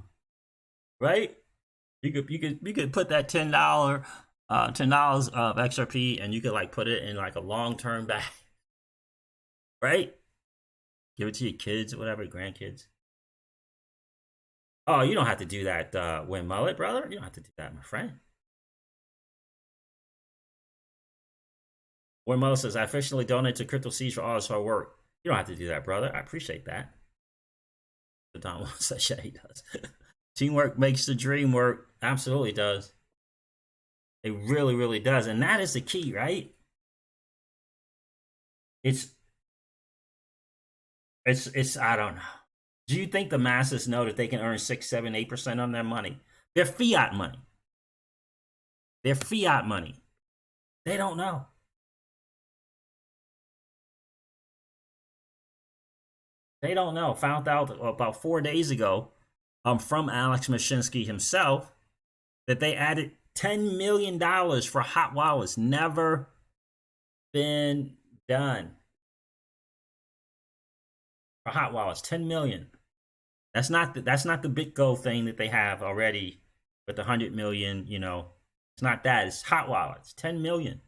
Speaker 1: right? You could put that $10 of XRP and you could like put it in like a long-term bag, right? Give it to your kids or whatever, grandkids. Oh, you don't have to do that, Win Mullet, brother. You don't have to do that, my friend. Win Mullet says, I officially donate to Crypto Seeds for all his hard work. You don't have to do that, brother. I appreciate that. The Don says, yeah, he does. Teamwork makes the dream work. Absolutely does. It really, really does. And that is the key, right? It's I don't know. Do you think the masses know that they can earn 6, 7, 8% on their money? Their fiat money. Their fiat money. They don't know. They don't know. Found out about 4 days ago from Alex Mashinsky himself that they added $10 million for hot wallets. Never been done. For hot wallets, 10 million. That's not the BitGo thing that they have already with the 100 million, you know. It's not that. It's hot wallets, 10 million.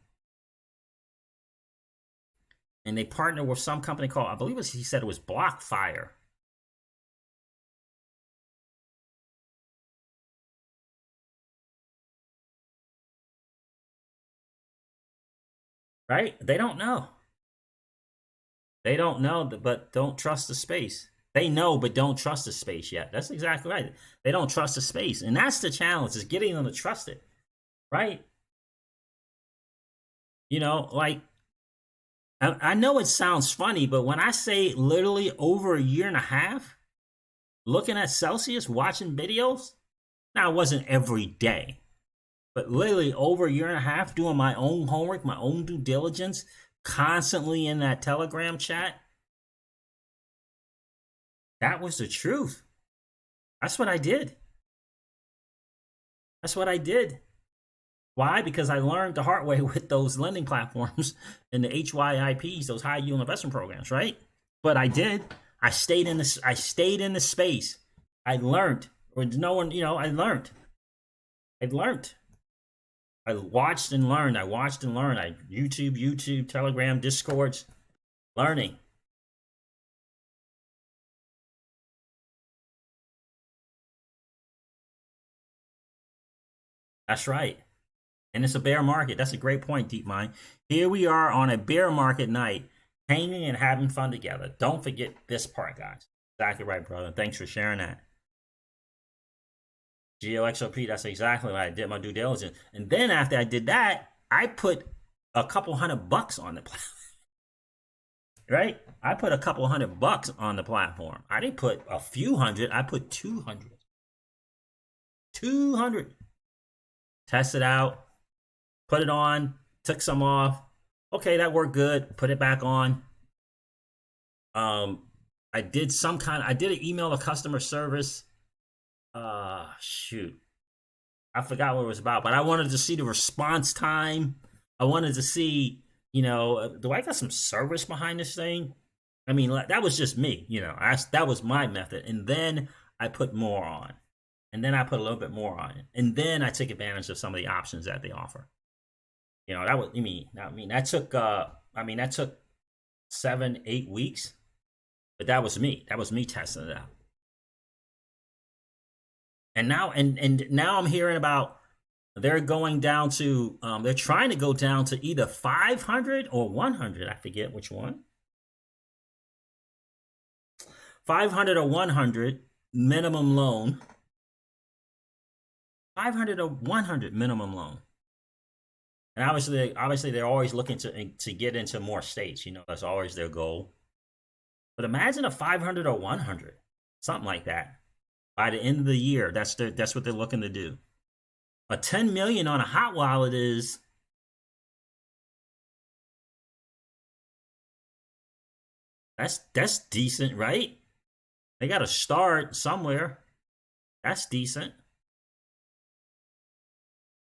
Speaker 1: And they partner with some company called, I believe he said it was BlockFire. Right? They don't know. They don't know, but don't trust the space. They know, but don't trust the space yet. That's exactly right. They don't trust the space. And that's the challenge, is getting them to trust it. Right? You know, like, I know it sounds funny, but when I say literally over a year and a half, looking at Celsius, watching videos, now it wasn't every day, but literally over a year and a half doing my own homework, my own due diligence, constantly in that Telegram chat. That was the truth. That's what I did. That's what I did. Why? Because I learned the hard way with those lending platforms and the HYIPs, those high yield investment programs, right? But I did. I stayed in this. I stayed in the space. I learned. Or no one, you know, I learned. I learned. I watched and learned. I watched and learned. I YouTube, Telegram, Discords, learning. That's right. And it's a bear market. That's a great point, DeepMind. Here we are on a bear market night, hanging and having fun together. Don't forget this part, guys. Exactly right, brother. Thanks for sharing that. GeoXRP, that's exactly what I did, my due diligence. And then after I did that, I put a couple $100 on the platform. right? I put a couple $100 on the platform. I didn't put a few hundred. I put 200. 200. Test it out. Put it on. Took some off. Okay, that worked good. Put it back on. I did an email to customer service. Shoot. I forgot what it was about, but I wanted to see the response time. I wanted to see, do I got some service behind this thing? I mean, that was just me, that was my method. And then I put more on. And then I put a little bit more on it. And then I took advantage of some of the options that they offer. That took 7-8 weeks, but that was me. That was me testing it out. And now I'm hearing about they're going down to they're trying to go down to either 500 or 100. I forget which one. 500 or 100 minimum loan. 500 or 100 minimum loan. And obviously they're always looking to get into more states. That's always their goal. But imagine a 500 or 100, something like that. By the end of the year, that's what they're looking to do. A 10 million on a hot wallet is that's decent, right? They got to start somewhere. That's decent.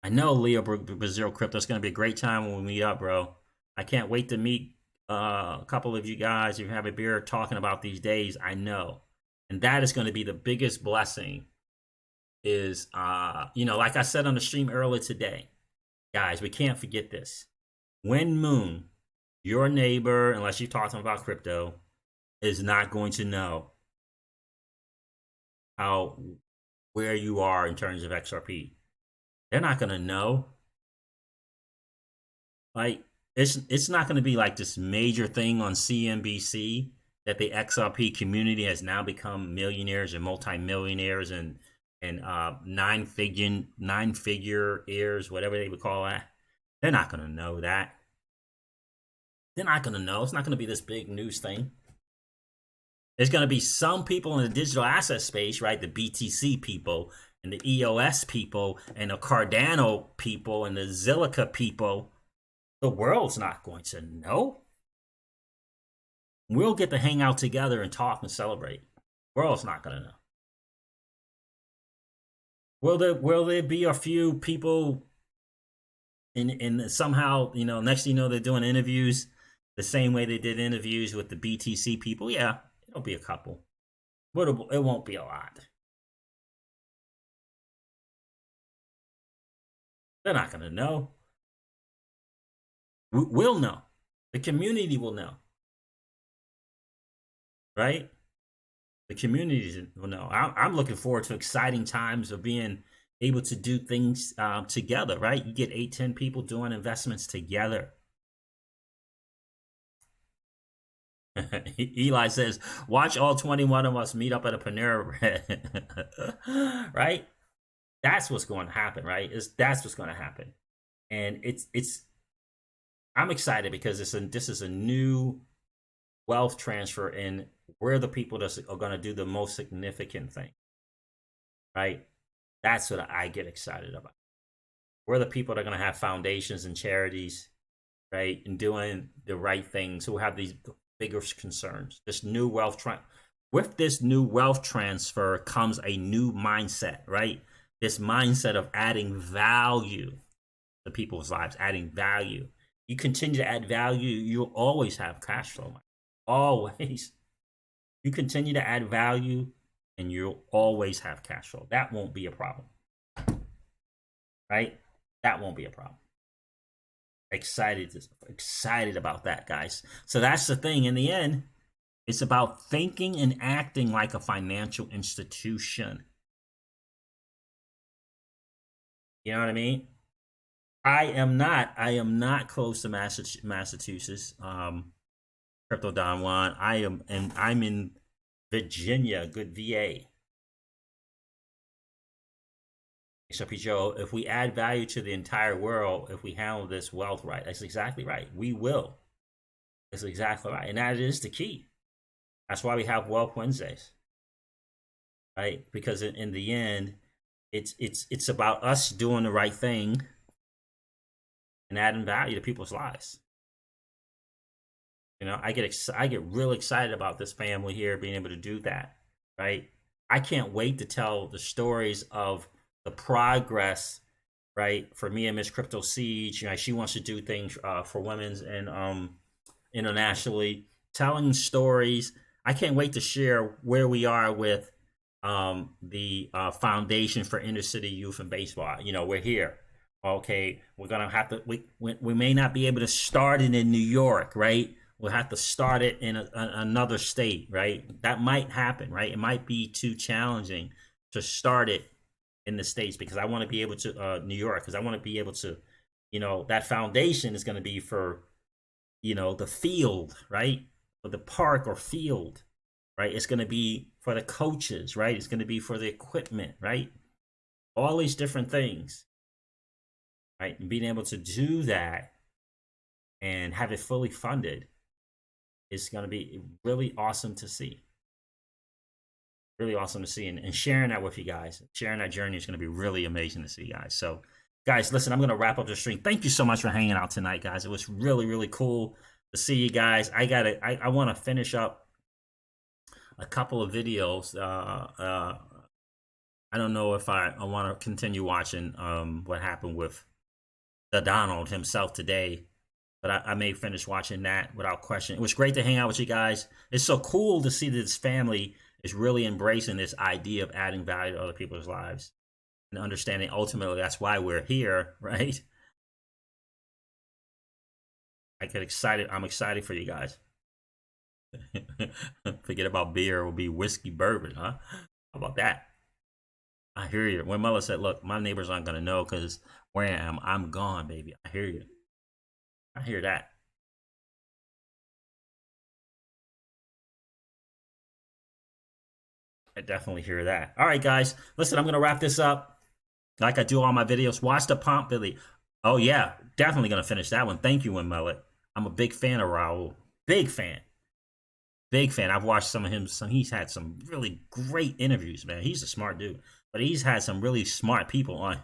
Speaker 1: I know, Leo Brazil Crypto. It's going to be a great time when we meet up, bro. I can't wait to meet a couple of you guys. If you have a beer talking about these days, I know. And that is going to be the biggest blessing is, like I said on the stream earlier today, guys, we can't forget this. When Moon, your neighbor, unless you're talking about crypto, is not going to know where you are in terms of XRP. They're not going to know. Like, it's not going to be like this major thing on CNBC that the XRP community has now become millionaires and multimillionaires and nine-figure heirs, whatever they would call that. They're not going to know that. They're not going to know. It's not going to be this big news thing. There's going to be some people in the digital asset space, right? The BTC people and the EOS people and the Cardano people and the Zilliqa people. The world's not going to know. We'll get to hang out together and talk and celebrate. The world's not going to know. Will there be a few people in somehow, next thing you know, they're doing interviews the same way they did interviews with the BTC people? Yeah, it'll be a couple. But it won't be a lot. They're not going to know. We'll know. The community will know. Right? The community will know. I'm looking forward to exciting times of being able to do things together, right? You get 8-10 people doing investments together. Eli says, watch all 21 of us meet up at a Panera Bread. Right? That's what's going to happen, right? That's what's going to happen. And I'm excited because this is a new wealth transfer, and we're the people that are going to do the most significant thing, right? That's what I get excited about. We're the people that are going to have foundations and charities, right, and doing the right things, who have these bigger concerns. With this new wealth transfer comes a new mindset, right? This mindset of adding value to people's lives, adding value. You continue to add value, you'll always have cash flow. Always. You continue to add value and you'll always have cash flow. That won't be a problem. Right? That won't be a problem. Excited about that, guys. So that's the thing. In the end, it's about thinking and acting like a financial institution. You know what I mean? I am not close to Massachusetts. Crypto Don Juan. I'm in Virginia, good VA. XRP Joe, if we add value to the entire world, if we handle this wealth right, that's exactly right. We will. That's exactly right. And that is the key. That's why we have Wealth Wednesdays, right? Because in the end, it's about us doing the right thing and adding value to people's lives. You know, I get real excited about this family here being able to do that, right? I can't wait to tell the stories of the progress, right? For me and Miss Crypto Siege, you know, she wants to do things for women's and internationally, telling stories. I can't wait to share where we are with the Foundation for Inner City Youth and Baseball. You know, we're here. Okay, we're gonna have to. We may not be able to start it in New York, right? We'll have to start it in another state, right? That might happen, right? It might be too challenging to start it in the States because I want to be able to New York because I want to be able to, you know, that foundation is going to be for, you know, the field, right? For the park or field, right? It's going to be for the coaches, right? It's going to be for the equipment, right? All these different things, right? And being able to do that and have it fully funded is going to be really awesome to see. Really awesome to see. And sharing that with you guys, sharing that journey is going to be really amazing to see, guys. So, guys, listen, I'm going to wrap up the stream. Thank you so much for hanging out tonight, guys. It was really, really cool to see you guys. I want to finish up a couple of videos. I don't know if I want to continue watching what happened with the Donald himself today, but I may finish watching that without question. It was great to hang out with you guys. It's so cool to see that this family is really embracing this idea of adding value to other people's lives and understanding ultimately that's why we're here, right? I'm excited for you guys. Forget about beer, it will be whiskey bourbon, huh? How about that? I hear you. When Mella said, look, my neighbors aren't gonna know because where I am, I'm gone, baby. I hear you. I hear that. I definitely hear that. All right, guys. Listen, I'm gonna wrap this up. Like I do all my videos. Watch the Pomp Billy. Oh yeah, definitely gonna finish that one. Thank you, Mullet. I'm a big fan of Raul. Big fan. Big fan. I've watched some of him. He's had some really great interviews, man. He's a smart dude, but he's had some really smart people on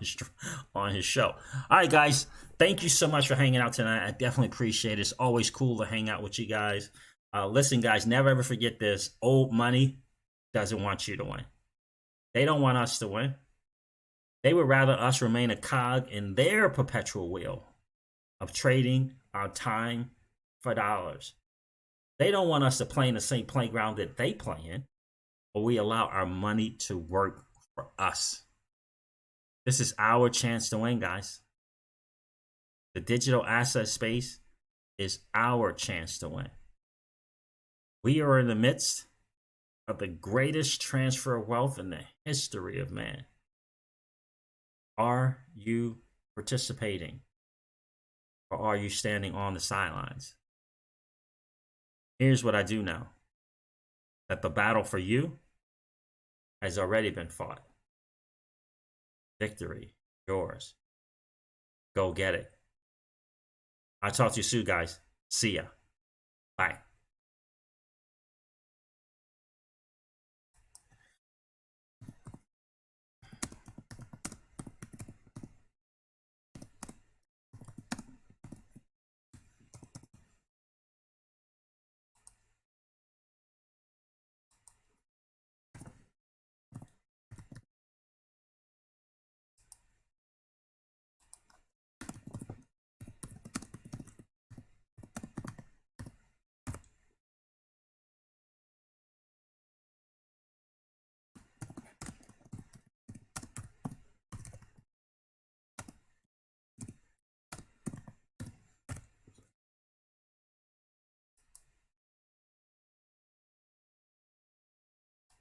Speaker 1: his show. All right, guys. Thank you so much for hanging out tonight. I definitely appreciate it. It's always cool to hang out with you guys. Listen, guys, never ever forget this. Old money doesn't want you to win. They don't want us to win. They would rather us remain a cog in their perpetual wheel of trading our time for dollars. They don't want us to play in the same playground that they play in, but we allow our money to work for us. This is our chance to win, guys. The digital asset space is our chance to win. We are in the midst of the greatest transfer of wealth in the history of man. Are you participating, or are you standing on the sidelines? Here's what I do know, that the battle for you has already been fought. Victory, yours. Go get it. I'll talk to you soon, guys. See ya. Bye.